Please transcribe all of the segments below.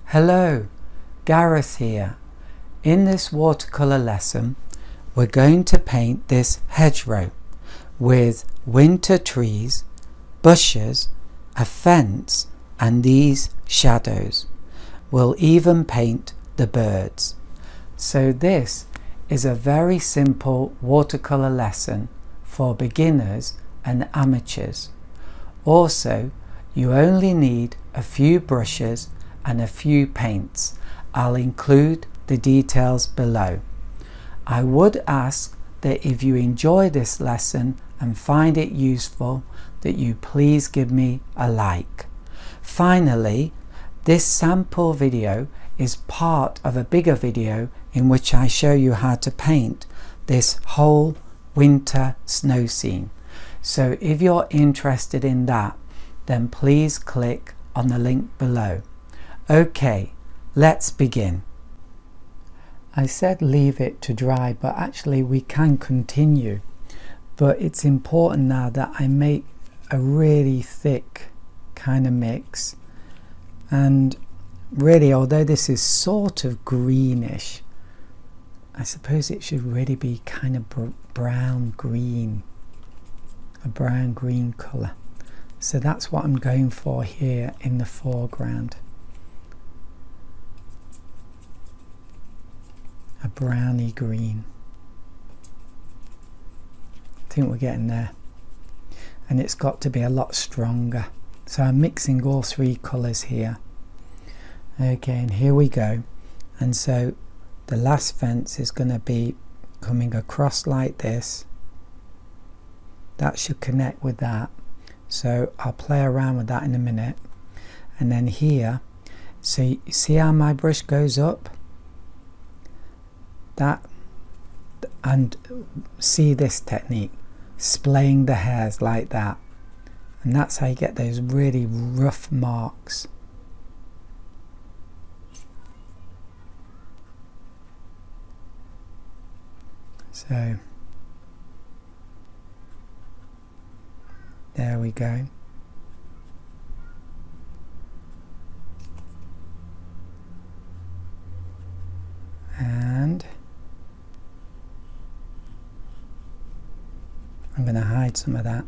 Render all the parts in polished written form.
Hello, Gareth here. In this watercolor lesson we're going to paint this hedgerow with winter trees, bushes, a fence and these shadows. We'll even paint the birds. So this is a very simple watercolor lesson for beginners and amateurs. Also, you only need a few brushes and a few paints. I'll include the details below. I would ask that if you enjoy this lesson and find it useful, that you please give me a like. Finally, this sample video is part of a bigger video in which I show you how to paint this whole winter snow scene. So if you're interested in that, then please click on the link below. Okay, let's begin. I said leave it to dry, but actually we can continue. But it's important now that I make a really thick kind of mix. And really, although this is sort of greenish, I suppose it should really be kind of brown green, a brown green colour. So that's what I'm going for here in the foreground. A browny green. I think we're getting there. And it's got to be a lot stronger. So I'm mixing all three colours here. Okay, and here we go. And so the last fence is going to be coming across like this. That should connect with that. So I'll play around with that in a minute. And then here, so you see how my brush goes up? That, and see this technique, splaying the hairs like that, and that's how you get those really rough marks. So there we go. And I'm going to hide some of that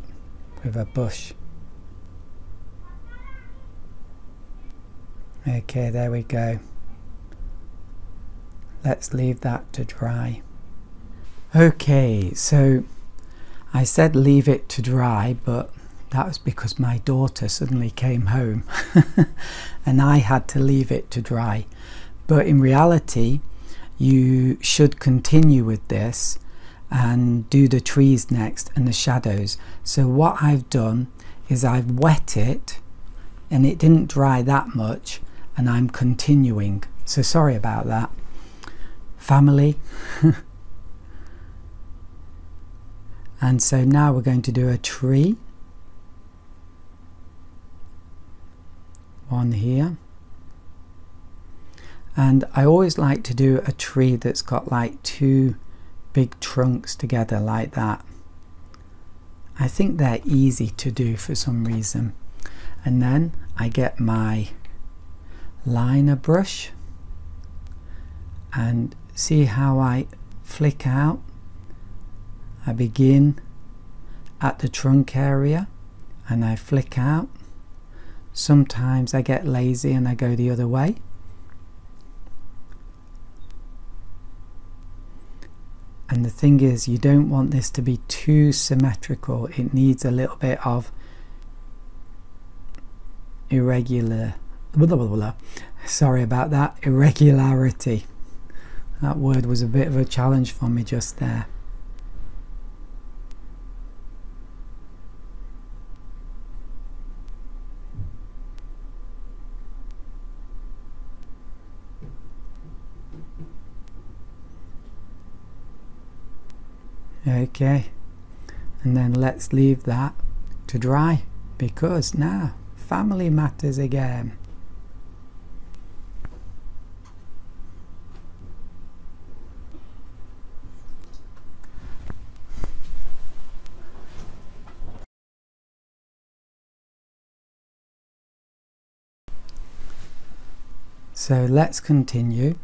with a bush. Okay, there we go. Let's leave that to dry. Okay, so I said leave it to dry, but that was because my daughter suddenly came home and I had to leave it to dry. But in reality, you should continue with this and do the trees next and the shadows. So what I've done is I've wet it and it didn't dry that much, and I'm continuing. So sorry about that, family. And so now we're going to do a tree. One here. And I always like to do a tree that's got like two big trunks together like that. I think they're easy to do for some reason. And then I get my liner brush and see how I flick out. I begin at the trunk area and I flick out. Sometimes I get lazy and I go the other way. And the thing is, you don't want this to be too symmetrical. It needs a little bit of sorry about that, irregularity. That word was a bit of a challenge for me just there. Okay, and then let's leave that to dry, because now family matters again. So let's continue.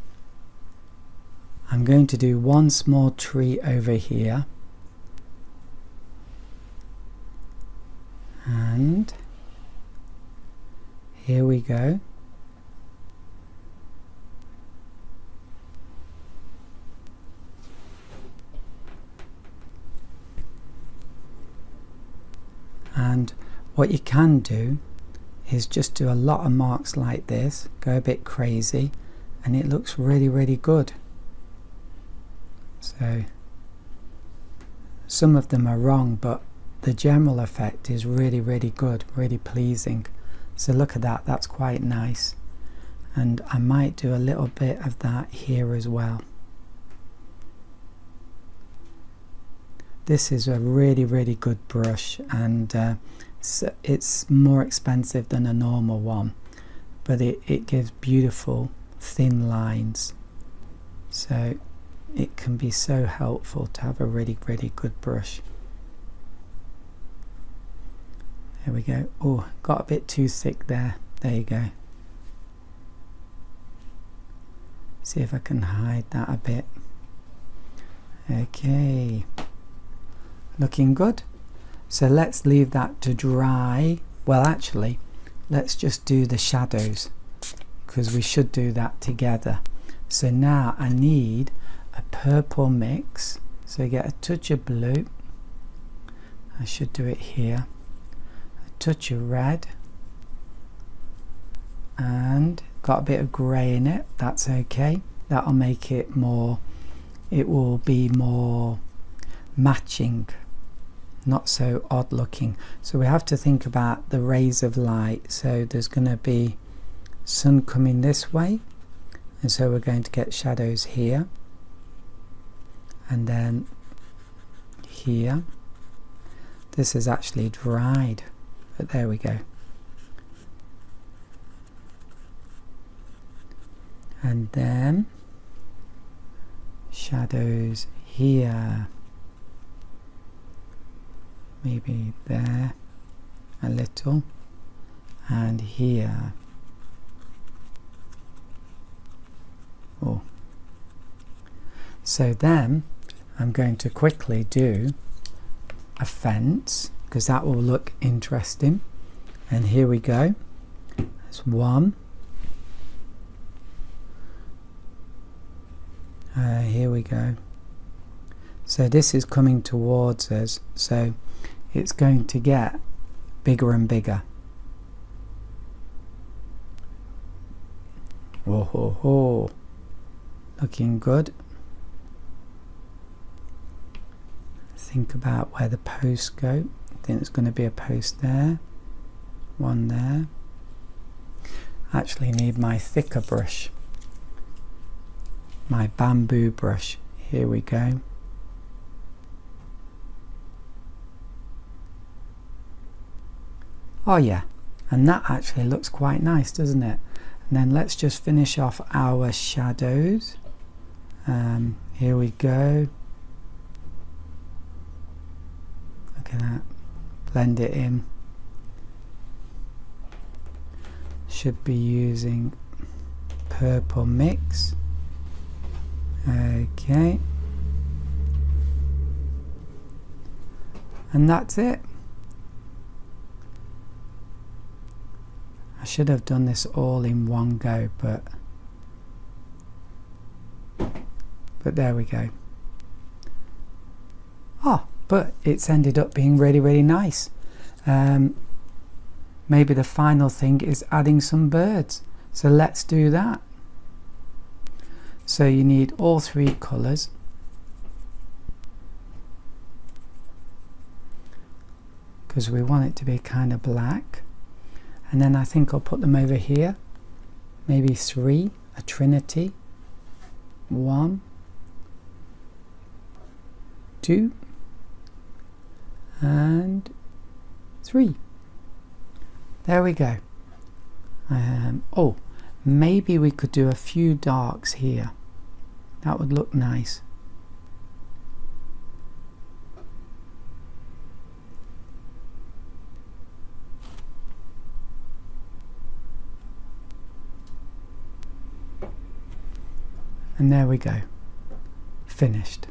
I'm going to do one small tree over here, and here we go. And what you can do is just do a lot of marks like this, go a bit crazy, and it looks really, really good. So some of them are wrong, but the general effect is really, really good, really pleasing. So look at that, that's quite nice. And I might do a little bit of that here as well. This is a really, really good brush, and it's more expensive than a normal one, but it gives beautiful thin lines. So it can be so helpful to have a really, really good brush. There we go. Oh, got a bit too thick there. There you go. See if I can hide that a bit. Okay. Looking good. So let's leave that to dry. Well, actually, let's just do the shadows, because we should do that together. So now I need a purple mix. So get a touch of blue. I should do it here. A touch of red. And got a bit of grey in it. That's okay. That'll make it more, it will be more matching, not so odd looking. So we have to think about the rays of light. So there's going to be sun coming this way, and so we're going to get shadows here, and then here. This is actually dried, but there we go. And then shadows here, maybe there a little, and here. Oh. So then I'm going to quickly do a fence, because that will look interesting. And here we go. There's one. Here we go. So this is coming towards us, so it's going to get bigger and bigger. Oh ho ho, looking good. Think about where the posts go. I think there's going to be a post there, one there. Actually need my thicker brush, my bamboo brush. Here we go. Oh yeah, and that actually looks quite nice, doesn't it? And then let's just finish off our shadows. Here we go. Look at that. Blend it in. Should be using purple mix. Okay. And that's it. I should have done this all in one go, but there we go. Oh, but it's ended up being really, really nice. Maybe the final thing is adding some birds. So let's do that. So you need all three colours. Because we want it to be kind of black. And then I think I'll put them over here. Maybe three, a trinity. 1, 2, and 3. There we go. Oh, maybe we could do a few darks here. That would look nice. And there we go, finished.